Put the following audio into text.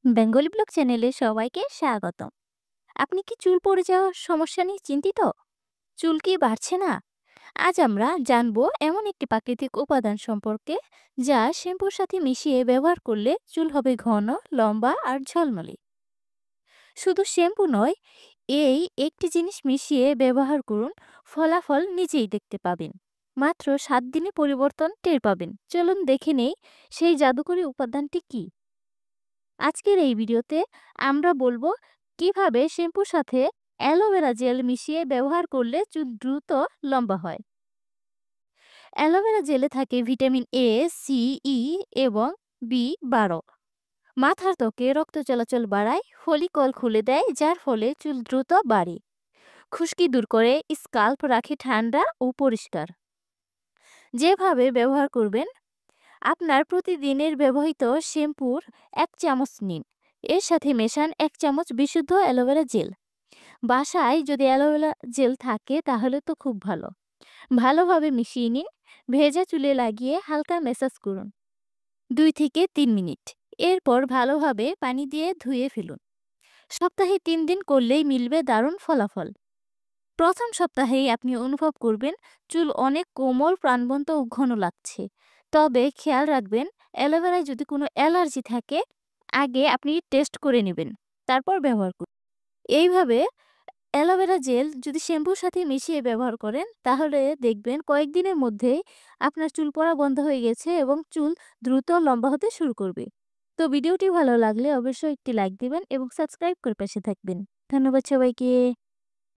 Bengali blog চ্যানেলে সবাইকে স্বাগতম। আপনি কি চুল পড়ে যাওয়ার সমস্যা নিয়ে চিন্তিত? চুল কি বাড়ছে না? আজ আমরা জানবো এমন একটি প্রাকৃতিক উপাদান সম্পর্কে যা শ্যাম্পুর সাথে মিশিয়ে ব্যবহার করলে চুল হবে ঘন, লম্বা আর ঝলমলে। শুধু শ্যাম্পু নয়, এই একটি জিনিস মিশিয়ে ব্যবহার করুন, ফলাফল নিজেই দেখতে পাবেন। মাত্র 7 দিনে পরিবর্তন টের পাবেন। চলুন দেখে নেই সেই জাদুকরী উপাদানটি কি। আজকের এই ভিডিওতে আমরা বলবো কিভাবে শ্যাম্পুর সাথে অ্যালোভেরা জেল মিশিয়ে ব্যবহার করলে চুল দ্রুত লম্বা হয়। অ্যালোভেরা জেলে থাকে ভিটামিন এ, সি, ই এবং বি12। মাথার ত্বকে রক্ত চলাচল বাড়ায়, ফলিকল খুলে দেয়, যার ফলে চুল দ্রুত বাড়ে। খুশকি দূর করে, স্কাল্প রাখে ঠান্ডা ও পরিষ্কার। যেভাবে ব্যবহার করবেন, আপনার প্রতিদিনের ব্যবহৃত শ্যাম্পুর 1 চামচ নিন। এর সাথে মেশান 1 চামচ বিশুদ্ধ অ্যালোভেরা জেল। বাসায় যদি অ্যালোভেরা জেল থাকে তাহলে তো খুব ভালো। ভালোভাবে মিশিয়ে নিন। ভেজা চুলে লাগিয়ে হালকা ম্যাসাজ করুন 2 থেকে 3 মিনিট। এরপর ভালোভাবে পানি দিয়ে ধুয়ে ফেলুন। সপ্তাহে 3 দিন করলেই মিলবে দারুণ ফলাফল। প্রথম সপ্তাহেই আপনি অনুভব করবেন চুল অনেক কোমল, প্রাণবন্ত ও ঘন লাগছে। তবে খেয়াল রাখবেন, অ্যালোভেরায় যদি কোনো অ্যালার্জি থাকে, আগে আপনি টেস্ট করে নেবেন, তারপর ব্যবহার করুন। এইভাবে অ্যালোভেরা জেল যদি শ্যাম্পুর সাথে মিশিয়ে ব্যবহার করেন, তাহলে দেখবেন কয়েকদিনের মধ্যেই আপনার চুল পড়া বন্ধ হয়ে গেছে এবং চুল দ্রুত লম্বা হতে শুরু করবে। তো ভিডিওটি ভালো লাগলে অবশ্যই একটি লাইক দিবেন এবং সাবস্ক্রাইব করে পাশে থাকবেন। ধন্যবাদ সবাইকে।